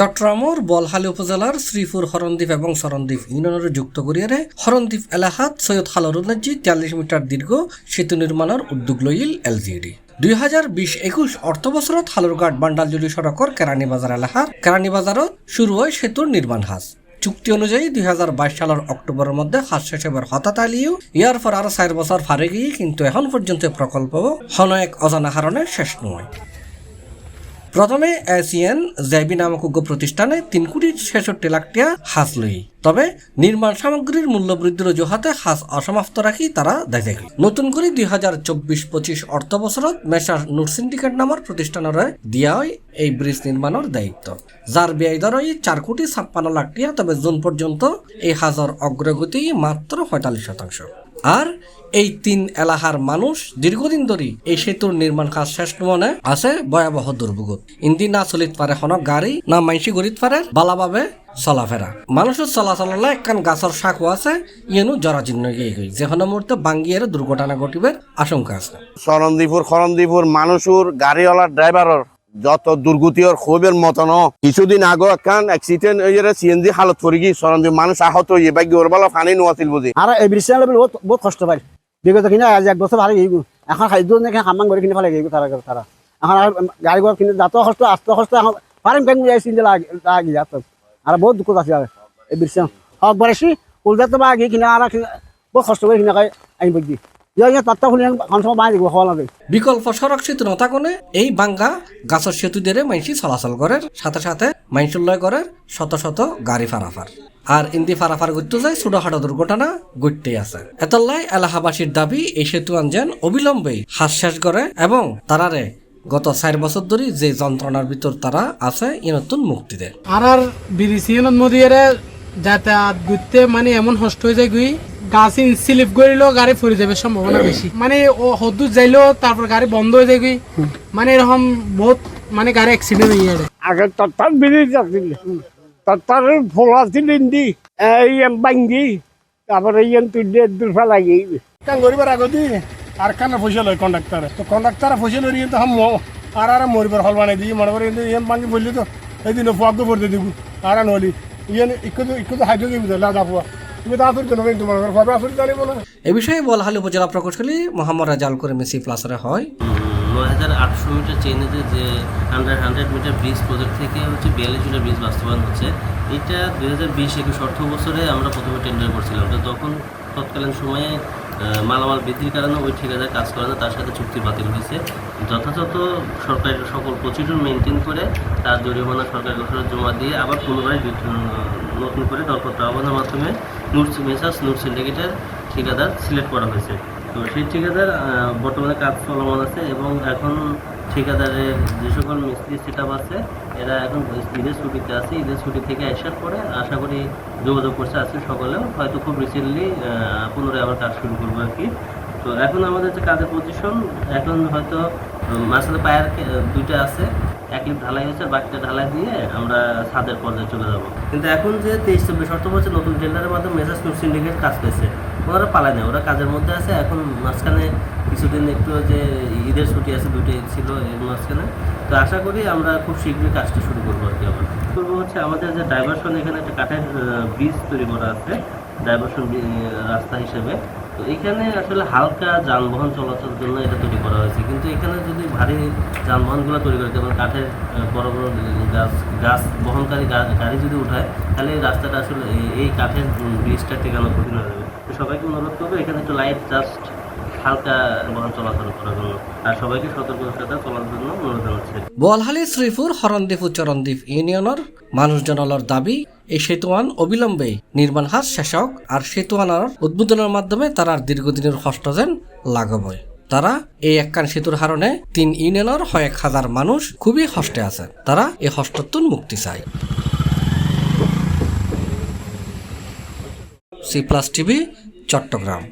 চট্টগ্রামের বলহালি উপজেলার শ্রীপুর হরণদ্বীপ এবং শরণদ্বীপ ইউনিয়নের যুক্ত করিয়ারে হরণদ্বীপ এলাকাত সৈয়দ হালরুন্নজি ৪০ মিটার দীর্ঘ সেতু নির্মাণের উদ্যোগ লইল এলজিডি ২০২০-২১ অর্থবছরত হালুরঘাট বান্ডালজুড়ি সড়কের কেরানীবাজার এলাকার কেরানীবাজারত শুরু হয় সেতুর নির্মাণ কাজ। চুক্তি অনুযায়ী ২০২২ সালের অক্টোবরের মধ্যে কাজ শেষ হবার হঠাৎ আলিও ইয়ার পর আরো ৪ বছর ফারে গিয়ে কিন্তু এখন পর্যন্ত প্রকল্প হন এক অজানা কারণে শেষ নয়। প্রথমে এসিএন জেবি নামক উগ্র প্রতিষ্ঠানে ৩,৬৬,০০,০০০ টাকা হাজ লই, তবে নির্মাণ সামগ্রীর মূল্য বৃদ্ধির অজুহাতে হাজ অসমাপ্ত রাখি তারা দেখে নতুন করে ২০২৪-২৫ অর্থ বছরত মেসার নূর সিন্ডিকেট নামের প্রতিষ্ঠানের দিয়া হয় এই ব্রিজ নির্মাণের দায়িত্ব, যার ব্যয় দর ৪,৫৬,০০,০০০ টাকা। তবে জুন পর্যন্ত এই হাজর অগ্রগতি মাত্র ৪৫%। আর এই ৩ এলাকার মানুষ দীর্ঘদিন ধরে এই সেতুর নির্মাণ কাজ শেষ মনে আছে ভয়াবহ দুর্ভোগ। ইন্দি না চলিত পারে কোনো গাড়ি, না মাইসি গড়িত পারে ভালোভাবে চলাফেরা। মানুষের চলাচলে একখান গাছের শাকও আছে ইয়েনু জরাজীর্ণ গিয়ে গই, যেখানে মুহূর্তে বাঙ্গিয়ে দুর্ঘটনা ঘটিবার আশঙ্কা আছে। খরণদ্বীপুর মানুষের গাড়িওয়ালা ড্রাইভারের যত দুর্গতি ওর ক্ষোভের মতন কিছুদিন আগে একখান অ্যাক্সিডেন্ট সিএনজি হালত করে গিয়ে সরঞ্জীব মানুষ আহত হয়ে বাকি ওর বেলা ফানি নোয়াছিল বুঝি। আর এই বৃষ্টি বহুত কষ্ট পাই বিগত কিনা আজ 1 বছর ভালো গিয়ে এখন খাদ্য খামান করে কিনে ফেলে গিয়ে তারা এখন আর গাড়ি ঘর কিনে যাত কষ্ট আস্তে কষ্ট এখন পারেন ব্যাংক চিন্তা লাগি যাত আর বহুত দুঃখ আছে। আর এই বৃষ্টি হক বাড়াইছি কলকাতা বা গিয়ে কিনা আর বহুত কষ্ট করে কিনা আমি বুঝি বিকল্প সড়ক সেতু নথাকনে এই বাঙ্গা গাছের সেতু দিয়ে মাইসি চলাচল করে, সাথে সাথে মাইসুল্লয় করে শত শত গাড়ি ফারাফার। আর ইন্দি ফারাফার করতে যায় ছোটখাটো দুর্ঘটনা ঘটতেই আছে। এতলাই এলাকাবাসীর দাবি এই সেতু আনজেন অবিলম্বে হাস শেষ করে এবং তারারে গত ৪ বছর ধরে যে যন্ত্রণার ভিতর তারা আছে ই নতুন মুক্তি দেয়। আর বিরিসিয়নত মদিয়ারে যাতায়াত ঘুরতে মানে এমন কষ্ট হয়ে যায় গুই গাছ স্লিপ করিলেও গাড়ি ফুরে যাবে সম্ভাবনা বেশি, মানে ও হদ্দুর যাইলেও তারপর গাড়ি বন্ধ হয়ে যায় মানে এরকম বহুত মানে গাড়ি অ্যাক্সিডেন্ট হয়ে যায়। আগে তত্তার ব্রিজ আছিল, তত্তার ফোলা ছিল ইন্দি এই বাঙ্গি তারপরে ইয়ান তুই দুর্ফা লাগি কান গরিবার আগদি আর কানা পয়সা লয় কন্ডাক্টার, তো কন্ডাক্টার পয়সা লই কিন্তু হাম আর মরিবার হল বানাই দিই মনে করে ইয়ান বাঙ্গি বললি তো এই দিন ফুয়াগ পড়তে দিব আর নলি ইয়ান ইকু হাইড্রো দিব লাদা ফুয়া। এ বিষয়ে বলহালি উপজেলা প্রকৌশলী মোহাম্মদ রাজাল করে মেসি প্লাসারে হয় ৯,৮০০ মিটার চেইনেতে যে 100 মিটার ব্রিজ প্রজেক্ট থেকে হচ্ছে ৪২ মিটার ব্রিজ বাস্তবায়ন হচ্ছে। এটা ২০২০-২১ অর্থ বছরে আমরা প্রথমে টেন্ডার করছিলাম, তো তখন তৎকালীন সময়ে মালামাল বৃদ্ধির কারণে ওই ঠিকাদার কাজ করে না, তার সাথে চুক্তি বাতিল হয়েছে। যথাযথ সরকারের সকল প্রসিডিউর মেনটেন করে তার জরিমানা সরকারের ঘোষণা জমা দিয়ে আবার পুনরায় নতুন করে দরপত্র আহ্বানের মাধ্যমে মেসার্স নূর সিন্ডিকেটের ঠিকাদার সিলেক্ট করা হয়েছে। তো সেই ঠিকাদার বর্তমানে কাজ চলমান আছে এবং এখন ঠিকাদারের যে সকল মিস্ত্রি সেট আপ আছে এরা এখন ঈদের ছুটিতে আছে। ঈদের ছুটি থেকে আসার পরে আশা করি যোগাযোগ করছে আজকে সকালেও, হয়তো খুব রিসেন্টলি পুনরায় আবার কাজ শুরু করবো আর কি। তো এখন আমাদের যে কাজের পজিশন এখন হয়তো মাঝখানে পায়ের 2টা আছে, এক লিফট ঢালাই হয়েছে, বাকিটা ঢালাই দিয়ে আমরা ছাদের পর্যায়ে চলে যাব। কিন্তু এখন যে 23-24 অর্থ বছর নতুন টেন্ডারের মাধ্যমে মেসার্স নূর সিন্ডিকেট কাজ পেয়েছে, ওরা পালায় নেয়, ওরা কাজের মধ্যে আছে। এখন মাঝখানে কিছুদিন একটু যে ঈদের ছুটি আছে, 2টা ঈদ ছিল এর মাঝখানে, তো আশা করি আমরা খুব শীঘ্রই কাজটা শুরু করবো আর কি। আবার করবো হচ্ছে আমাদের যে ডাইভারশন, এখানে একটা কাঠের ব্রিজ তৈরি করা আছে ডাইভারশন রাস্তা হিসেবে। তো এখানে আসলে হালকা যানবাহন চলাচলের জন্য এটা তৈরি করা হয়েছে, কিন্তু এখানে যদি ভারী যানবাহনগুলো তৈরি করে যেমন কাঠের বড় বড় গাছ বহনকারী গাড়ি যদি উঠায়, তাহলে এই রাস্তাটা আসলে এই কাঠের ব্রিজটা টেকানো কঠিন হয়ে যাবে। তো সবাইকে অনুরোধ করবো এখানে একটু লাইট জাস্ট হালকা বাহন চলাচল করার জন্য, আর সবাইকে সতর্কতার সাথে চলার জন্য অনুরোধ জানাচ্ছি। বলহালি শ্রীপুর হরণদ্বীপ ও চরণদ্বীপ ইউনিয়নের মানুষজনের দাবি এই সেতুয়ান অবিলম্বে নির্মাণ কাজ শেষ হোক, আর সেতুয়ানার উদ্বোধনের মাধ্যমে তারা দীর্ঘদিনের কষ্ট যেন লাগাবে। তারা এই একখান সেতুর কারণে 3 ইউনিয়নের 1,000 মানুষ খুবই কষ্টে আছে, তারা এই কষ্টতুন মুক্তি চায়। C+ TV, Chittagong.